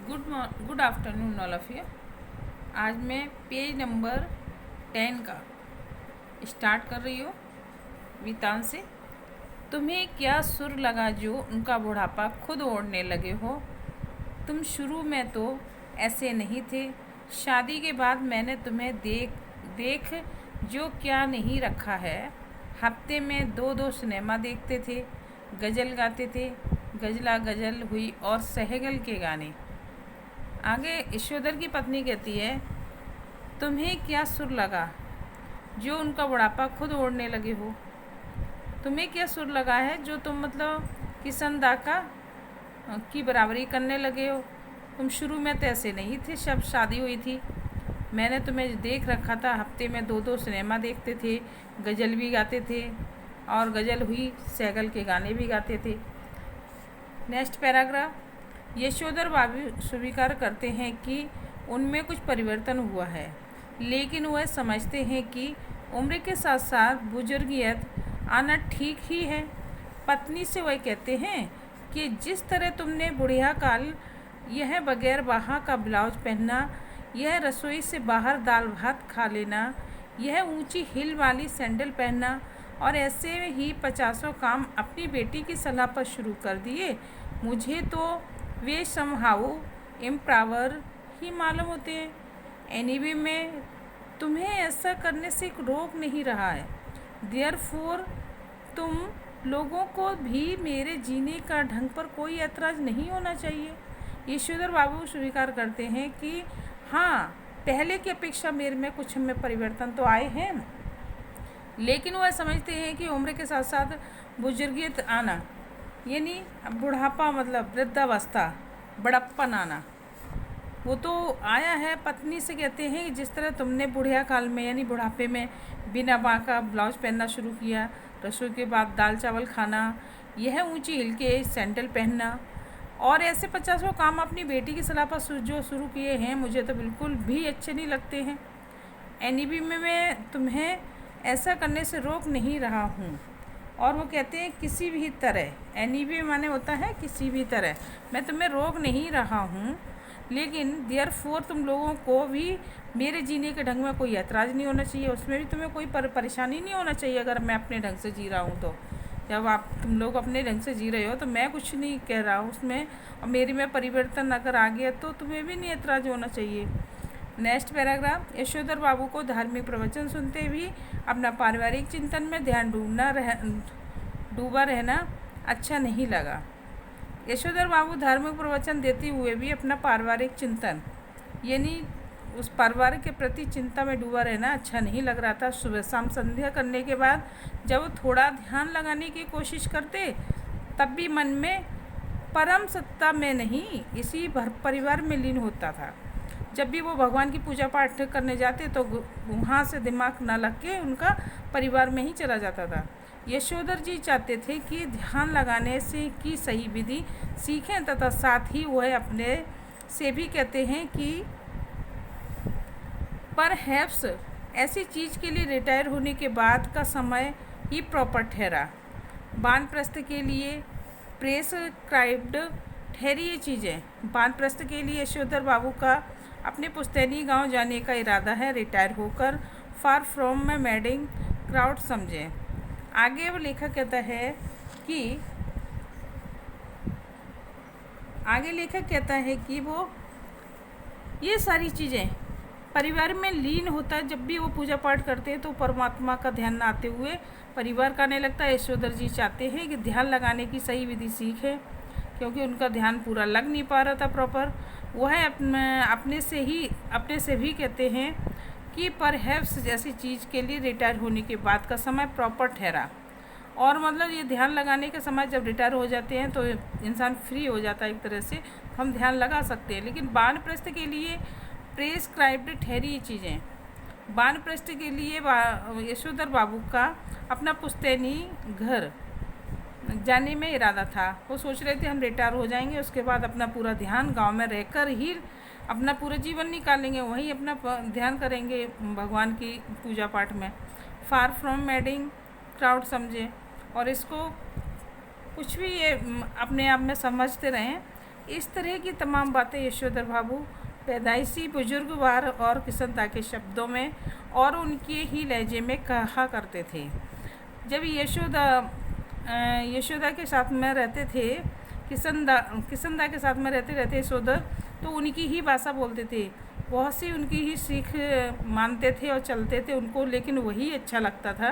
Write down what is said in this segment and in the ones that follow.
Good afternoon all of you. आज मैं page number 10 का स्टार्ट कर रही हूँ वितान से। तुम्हें क्या सुर लगा जो उनका बुढ़ापा खुद ओढ़ने लगे हो। तुम शुरू में तो ऐसे नहीं थे। शादी के बाद मैंने तुम्हें देख जो क्या नहीं रखा है। हफ्ते में दो दो सिनेमा देखते थे, गज़ल गाते थे, गज़ला गज़ल हुई और सहगल के गाने। आगे यशोधर की पत्नी कहती है, तुम्हें क्या सुर लगा जो उनका बुढ़ापा खुद ओढ़ने लगे हो। तुम्हें क्या सुर लगा है जो तुम मतलब किशन दा का की बराबरी करने लगे हो। तुम शुरू में तो ऐसे नहीं थे, जब शादी हुई थी मैंने तुम्हें देख रखा था। हफ्ते में दो दो सिनेमा देखते थे, गज़ल भी गाते थे और गज़ल हुई सहगल के गाने भी गाते थे। Next paragraph. यशोधर बाबू स्वीकार करते हैं कि उनमें कुछ परिवर्तन हुआ है, लेकिन वह समझते हैं कि उम्र के साथ साथ बुजुर्गियत आना ठीक ही है। पत्नी से वह कहते हैं कि जिस तरह तुमने बुढ़िया काल यह बगैर बाहा का ब्लाउज पहनना, यह रसोई से बाहर दाल भात खा लेना, यह ऊंची हिल वाली सैंडल पहनना और ऐसे ही 50 काम अपनी बेटी की सलाह पर शुरू कर दिए, मुझे तो वे समहाउ इम्प्रावर ही मालूम होते हैं। एनीवे में तुम्हें ऐसा करने से रोक नहीं रहा है। देयरफॉर तुम लोगों को भी मेरे जीने का ढंग पर कोई ऐतराज़ नहीं होना चाहिए। यशोधर बाबू स्वीकार करते हैं कि हाँ, पहले की अपेक्षा मेरे में कुछ में परिवर्तन तो आए हैं, लेकिन वह समझते हैं कि उम्र के साथ साथ बुजुर्गियत आना यानी बुढ़ापा मतलब वृद्धावस्था, बड़प्पन आना, वो तो आया है। पत्नी से कहते हैं कि जिस तरह तुमने बुढ़िया काल में यानी बुढ़ापे में बिना बाँ का ब्लाउज पहनना शुरू किया, रसोई के बाद दाल चावल खाना, यह ऊंची हिल के सैंडल पहनना और ऐसे 50 काम अपनी बेटी की सलाह पर जो शुरू किए हैं, मुझे तो बिल्कुल भी अच्छे नहीं लगते हैं। एनीबी में मैं तुम्हें ऐसा करने से रोक नहीं रहा हूँ। और वो कहते हैं किसी भी तरह, एनीबी माने होता है किसी भी तरह, मैं तुम्हें रोक नहीं रहा हूँ, लेकिन देयरफॉर तुम लोगों को भी मेरे जीने के ढंग में कोई ऐतराज़ नहीं होना चाहिए, उसमें भी तुम्हें कोई परेशानी नहीं होना चाहिए। अगर मैं अपने ढंग से जी रहा हूँ तो जब तुम लोग अपने ढंग से जी रहे हो तो मैं कुछ नहीं कह रहा हूँ उसमें, और मेरे में परिवर्तन अगर आ गया तो तुम्हें भी नहीं ऐतराज़ होना चाहिए। Next paragraph. यशोधर बाबू को धार्मिक प्रवचन सुनते भी अपना पारिवारिक चिंतन में ध्यान डूबा रहना अच्छा नहीं लगा। यशोधर बाबू धार्मिक प्रवचन देते हुए भी अपना पारिवारिक चिंतन यानी उस परिवार के प्रति चिंता में डूबा रहना अच्छा नहीं लग रहा था। सुबह शाम संध्या करने के बाद जब वो थोड़ा ध्यान लगाने की कोशिश करते, तब भी मन में परम सत्ता में नहीं, इसी परिवार में लीन होता था। जब भी वो भगवान की पूजा पाठ करने जाते तो वहाँ से दिमाग न लग के उनका परिवार में ही चला जाता था। यशोधर जी चाहते थे कि ध्यान लगाने से की सही विधि सीखें, तथा साथ ही वह अपने से भी कहते हैं कि परहैप्स ऐसी चीज़ के लिए रिटायर होने के बाद का समय ही प्रॉपर ठहरा। वानप्रस्थ के लिए प्रेस्क्राइब्ड ठहरी ये चीज़ें। वानप्रस्थ के लिए यशोधर बाबू का अपने पुश्तैनी गांव जाने का इरादा है। रिटायर होकर फार फ्रॉम में मैडिंग क्राउड समझें। आगे वो लेखक कहता है कि वो ये सारी चीज़ें परिवार में लीन होता है। जब भी वो पूजा पाठ करते हैं तो परमात्मा का ध्यान आते हुए परिवार का आने लगता है। यशोधर जी चाहते हैं कि ध्यान लगाने की सही विधि सीखें, क्योंकि उनका ध्यान पूरा लग नहीं पा रहा था प्रॉपर। वह अपने से भी कहते हैं कि परहैप्स जैसी चीज़ के लिए रिटायर होने के बाद का समय प्रॉपर ठहरा। और मतलब ये ध्यान लगाने के समय जब रिटायर हो जाते हैं तो इंसान फ्री हो जाता है एक तरह से, हम ध्यान लगा सकते हैं। लेकिन वानप्रस्थ के लिए प्रेस्क्राइब्ड ठहरी ये चीज़ें। वानप्रस्थ के लिए यशोधर बाबू का अपना पुश्तैनी घर जाने में इरादा था। वो सोच रहे थे हम रिटायर हो जाएंगे, उसके बाद अपना पूरा ध्यान गांव में रहकर ही अपना पूरा जीवन निकालेंगे, वहीं अपना ध्यान करेंगे भगवान की पूजा पाठ में। फार फ्रॉम मैडिंग क्राउड समझे, और इसको कुछ भी ये अपने आप में समझते रहें इस तरह की तमाम बातें यशोधर बाबू पैदाइशी बुजुर्गवार और किसनदा के शब्दों में और उनके ही लहजे में कहा करते थे। जब यशोदा के साथ में रहते थे, किसनदा के साथ में रहते यशोधर, तो उनकी ही भाषा बोलते थे। बहुत सी उनकी ही सीख मानते थे और चलते थे उनको, लेकिन वही अच्छा लगता था।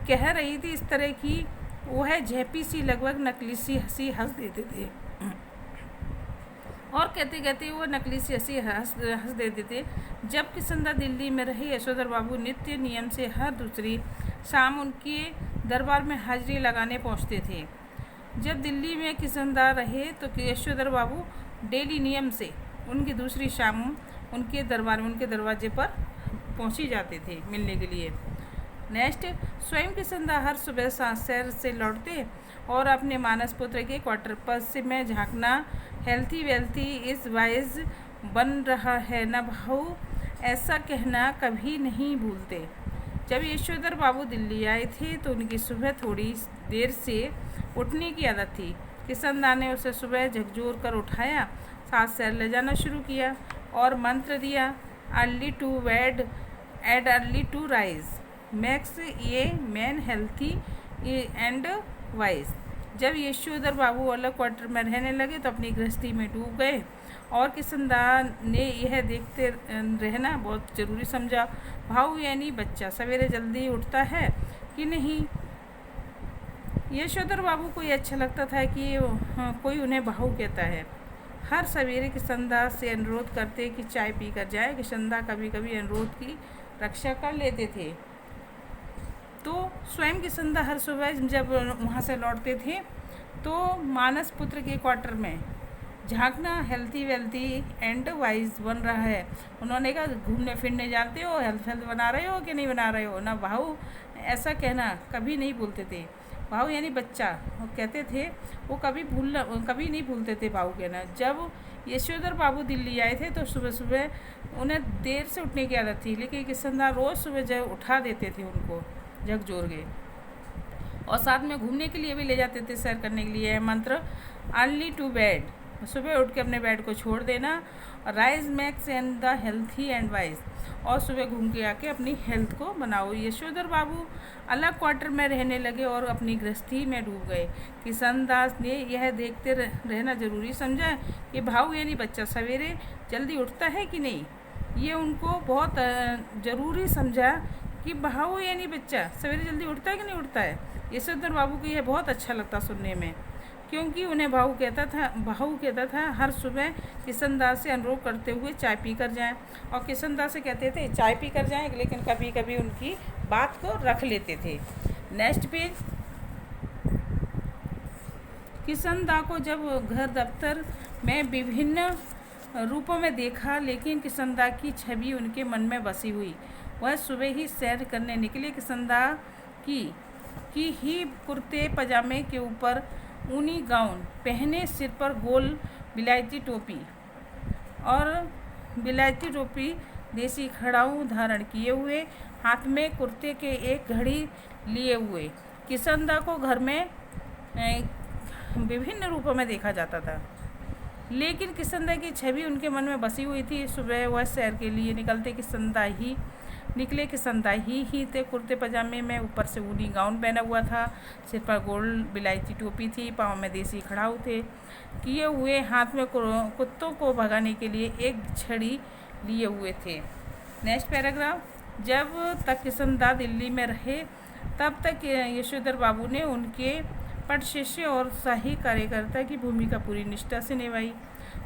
कह रही थी इस तरह की वह झेपी सी लगभग नकली सी हंसी हंस देते थे, और कहते कहते वो नकली सी हंसी हंस देते थे। जब किसनदा दिल्ली में रहे, यशोधर बाबू नित्य नियम से हर दूसरी शाम उनके दरबार में हाजिरी लगाने पहुंचते थे। जब दिल्ली में किसनदा रहे तो यशोधर बाबू डेली नियम से उनकी दूसरी शाम उनके दरवाजे पर पहुंची जाते थे मिलने के लिए। नेक्स्ट, स्वयं किसनदा हर सुबह शहर से लौटते और अपने मानस पुत्र के क्वार्टर पर से में झांकना, हेल्थी वेल्थी इस वाइज बन रहा है ना भाऊ, ऐसा कहना कभी नहीं भूलते। जब यशोधर बाबू दिल्ली आए थे तो उनकी सुबह थोड़ी देर से उठने की आदत थी। किसनदा ने उसे सुबह झकझोर कर उठाया, साथ शहर ले जाना शुरू किया और मंत्र दिया, early to bed and early to rise makes a man healthy and wise. जब यशोधर बाबू अलग क्वार्टर में रहने लगे तो अपनी गृहस्थी में डूब गए और किसनदा ने यह देखते रहना बहुत ज़रूरी समझा, भाऊ यानी बच्चा सवेरे जल्दी उठता है कि नहीं। यशोधर बाबू को ये अच्छा लगता था कि कोई उन्हें भाऊ कहता है। हर सवेरे किसनदा से अनुरोध करते कि चाय पी कर जाए। किसनदा कभी कभी अनुरोध की रक्षा कर लेते थे। तो स्वयं किसनदा हर सुबह जब वहाँ से लौटते थे तो मानस पुत्र के क्वार्टर में झांकना, हेल्थी वेल्थी एंड वाइज बन रहा है। उन्होंने कहा, घूमने फिरने जाते हो, हेल्थ बना रहे हो कि नहीं बना रहे हो ना भाऊ, ऐसा कहना कभी नहीं भूलते थे। भाऊ यानी बच्चा वो कहते थे, वो कभी नहीं भूलते थे भाऊ कहना। जब यशोधर बाबू दिल्ली आए थे तो सुबह सुबह उन्हें देर से उठने की आदत थी, लेकिन किसनदा रोज़ सुबह जब उठा देते थे उनको झकझोर के, और साथ में घूमने के लिए भी ले जाते थे, सैर करने के लिए। मंत्र अर्ली टू बेड, सुबह उठ के अपने बेड को छोड़ देना, rise max and the healthy and wise, और सुबह घूम के आके अपनी हेल्थ को बनाओ। यशोधर बाबू अलग क्वार्टर में रहने लगे और अपनी गृहस्थी में डूब गए। किसनदास ने यह देखते रहना ज़रूरी समझा कि भाऊ यानी बच्चा सवेरे जल्दी उठता है कि नहीं। ये उनको बहुत ज़रूरी समझा कि भाऊ यानी बच्चा सवेरे जल्दी उठता है कि नहीं उठता है। यशोधर बाबू को यह बहुत अच्छा लगता सुनने में, क्योंकि उन्हें भाऊ कहता था हर सुबह किसनदा से अनुरोध करते हुए चाय पी कर जाएँ, और किसनदा से कहते थे चाय पी कर जाएँ, लेकिन कभी कभी उनकी बात को रख लेते थे। नेक्स्ट पेज, किसनदा को जब घर दफ्तर में विभिन्न रूपों में देखा, लेकिन किसनदा की छवि उनके मन में बसी हुई। वह सुबह ही सैर करने निकले। किसनदा की ही कुर्ते पजामे के ऊपर ऊनी गाउन पहने, सिर पर गोल बिलायती टोपी देसी खड़ाऊ धारण किए हुए, हाथ में कुर्ते के एक घड़ी लिए हुए किसनदा को घर में विभिन्न रूपों में देखा जाता था, लेकिन किसनदा की छवि उनके मन में बसी हुई थी। सुबह वह सैर के लिए किसनदा ही थे। कुर्ते पजामे में ऊपर से ऊनी गाउन पहना हुआ था, सिर पर गोल बिलायती टोपी थी, पाँव में देसी खड़ाऊ थे किए हुए, हाथ में कुत्तों को भगाने के लिए एक छड़ी लिए हुए थे। नेक्स्ट पैराग्राफ, जब तक किसनदा दिल्ली में रहे तब तक यशोधर बाबू ने उनके पट शिष्य और शाही कार्यकर्ता की भूमिका पूरी निष्ठा से निभाई।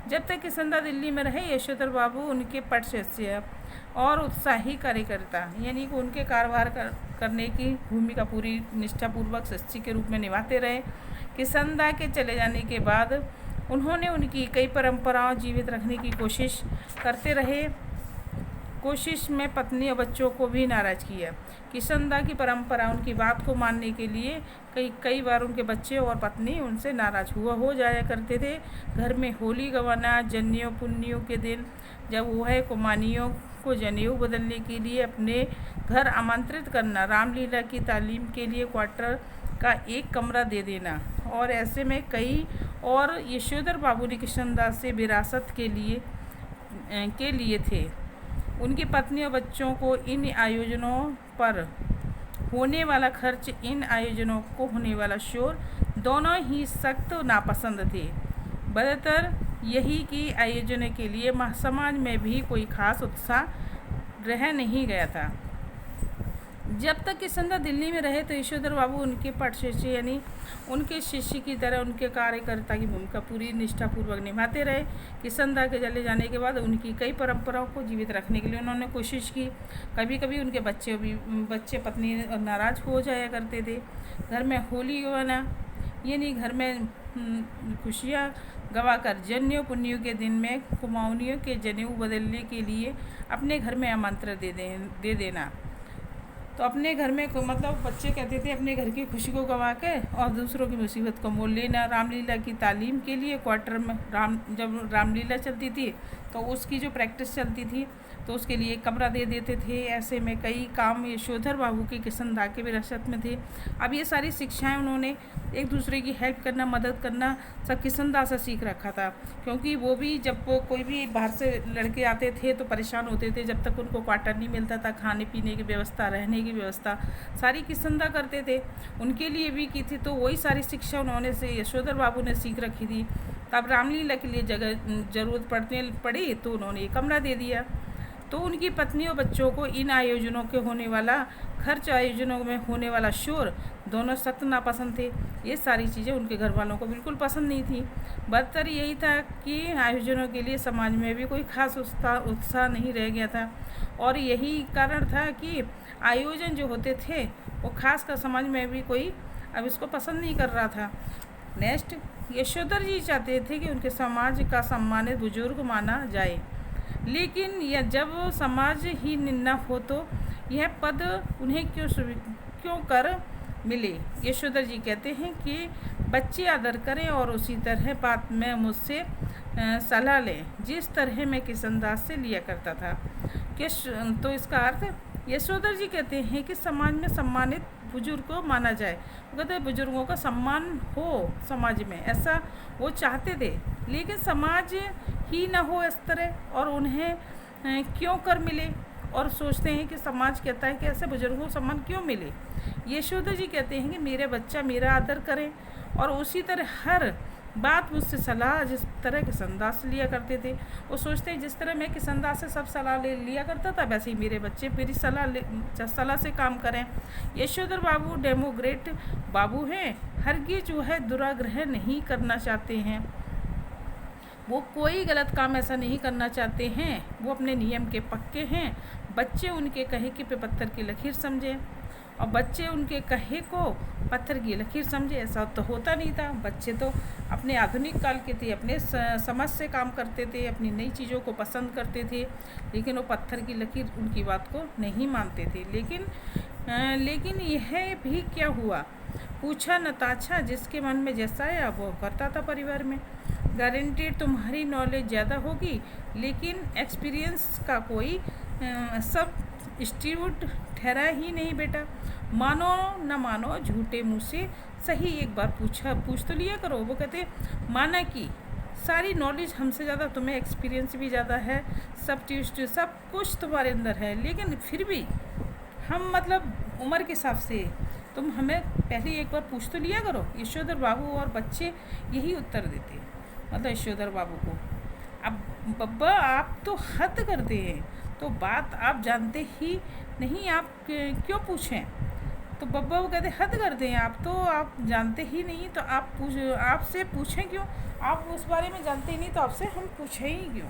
जब तक किसनदा दिल्ली में रहे, यशोधर बाबू उनके पट शिष्य और उत्साही कार्यकर्ता यानी कि उनके कारोबार करने की भूमिका पूरी निष्ठापूर्वक शिष्य के रूप में निभाते रहे। किसनदा के चले जाने के बाद उन्होंने उनकी कई परंपराओं जीवित रखने की कोशिश करते रहे। कोशिश में पत्नी और बच्चों को भी नाराज़ किया। किसनदा की परंपरा उनकी बात को मानने के लिए कई बार उनके बच्चे और पत्नी उनसे नाराज़ हो जाया करते थे। घर में होली गंवाना, जनेऊ पुन्नियों के दिन जब वह कुमानियों को जनेऊ बदलने के लिए अपने घर आमंत्रित करना, रामलीला की तालीम के लिए क्वार्टर का एक कमरा दे देना। और ऐसे में कई और यशोधर बाबू ने कृष्णदास से विरासत के लिए थे। उनकी पत्नी और बच्चों को इन आयोजनों पर होने वाला खर्च, इन आयोजनों को होने वाला शोर दोनों ही सख्त नापसंद थे। बदतर यही कि आयोजन के लिए समाज में भी कोई खास उत्साह रह नहीं गया था। जब तक कृष्णदास दिल्ली में रहे तो यशोधर बाबू उनके पटशिष्य यानी उनके शिष्य की तरह उनके कार्यकर्ता की भूमिका पूरी निष्ठापूर्वक निभाते रहे। कृष्णदास के चले जाने के बाद उनकी कई परंपराओं को जीवित रखने के लिए उन्होंने कोशिश की। कभी कभी उनके बच्चे पत्नी नाराज़ हो जाया करते थे। घर में होली गवाना यानी घर में खुशियाँ गवाकर जन्यों पुण्यों के दिन में कुमाऊनियों के जनेऊ बदलने के लिए अपने घर में आमंत्रण दे देना। तो अपने घर में मतलब बच्चे कहते थे अपने घर की खुशी को गवा के और दूसरों की मुसीबत को मोल लेना। रामलीला की तालीम के लिए क्वार्टर में जब रामलीला चलती थी तो उसकी जो प्रैक्टिस चलती थी तो उसके लिए कमरा दे देते थे। ऐसे में कई काम यशोधर बाबू के कृष्णदास के विरासत में थे। अब ये सारी शिक्षाएं उन्होंने एक दूसरे की हेल्प करना, मदद करना सब कृष्णदास से सीख रखा था। क्योंकि वो भी जब कोई भी बाहर से लड़के आते थे तो परेशान होते थे, जब तक उनको क्वार्टर नहीं मिलता था, खाने पीने की व्यवस्था, रहने की व्यवस्था सारी कृष्णदास करते थे, उनके लिए भी की थी। तो वही सारी शिक्षा उन्होंने से यशोधर बाबू ने सीख रखी थी। तब रामलीला के लिए ज़रूरत पड़ी तो उन्होंने एक कमरा दे दिया। तो उनकी पत्नी और बच्चों को इन आयोजनों के होने वाला खर्च, आयोजनों में होने वाला शोर दोनों सख्त नापसंद थे। ये सारी चीज़ें उनके घर वालों को बिल्कुल पसंद नहीं थी। बदतर यही था कि आयोजनों के लिए समाज में भी कोई खास उत्साह नहीं रह गया था। और यही कारण था कि आयोजन जो होते थे वो खास कर समाज में भी कोई अब इसको पसंद नहीं कर रहा था। नेक्स्ट, यशोधर जी चाहते थे कि उनके समाज का सम्मानित बुजुर्ग माना जाए, लेकिन यह जब समाज ही निंदा हो तो यह पद उन्हें क्यों कर मिले। यशोधर जी कहते हैं कि बच्चे आदर करें और उसी तरह बात में मुझसे सलाह लें जिस तरह मैं कृष्णदास से लिया करता था। तो इसका अर्थ यशोधर जी कहते हैं कि समाज में सम्मानित बुजुर्ग को माना जाए। वो कहते हैं बुजुर्गों का सम्मान हो समाज में, ऐसा वो चाहते थे। लेकिन समाज ही ना हो इस तरह और उन्हें क्यों कर मिले, और सोचते हैं कि समाज कहता है कि ऐसे बुजुर्गों को सम्मान क्यों मिले। यशोधर जी कहते हैं कि मेरे बच्चा मेरा आदर करें और उसी तरह हर बात मुझसे सलाह जिस तरह कृष्णदास से लिया करते थे। वो सोचते हैं जिस तरह मैं कृष्णदास से सब सलाह लिया करता था वैसे ही मेरे बच्चे मेरी सलाह से काम करें। यशोधर बाबू डेमोक्रेट बाबू हैं, हरगिज वो है दुराग्रह नहीं करना चाहते हैं। वो कोई गलत काम ऐसा नहीं करना चाहते हैं, वो अपने नियम के पक्के हैं। बच्चे उनके कहे कि पे पत्थर की लकीर समझे और बच्चे उनके कहे को पत्थर की लकीर समझे, ऐसा तो होता नहीं था। बच्चे तो अपने आधुनिक काल के थे, अपने समझ से काम करते थे, अपनी नई चीज़ों को पसंद करते थे, लेकिन वो पत्थर की लकीर उनकी बात को नहीं मानते थे। लेकिन यह भी क्या हुआ, पूछा नताशा, जिसके मन में जैसा आया वो करता था परिवार में। गारंटेड तुम्हारी नॉलेज ज़्यादा होगी लेकिन एक्सपीरियंस का कोई सब इंस्टीट्यूट ठहरा ही नहीं बेटा। मानो न मानो झूठे मुँह से सही एक बार पूछ तो लिया करो। वो कहते माना कि सारी नॉलेज हमसे ज़्यादा, तुम्हें एक्सपीरियंस भी ज़्यादा है, सब कुछ तुम्हारे अंदर है, लेकिन फिर भी हम मतलब उम्र के हिसाब से तुम हमें पहले एक बार पूछ तो लिया करो। यशोधर बाबू और बच्चे यही उत्तर देते, मतलब यशोधर बाबू को, अब बब्बा आप तो हद करते हैं, तो बात आप जानते ही नहीं, आप क्यों पूछें। तो बब्बा वो कहते हद करते हैं, आप जानते ही नहीं तो आपसे पूछें क्यों, आप उस बारे में जानते ही नहीं तो आपसे हम पूछें ही क्यों।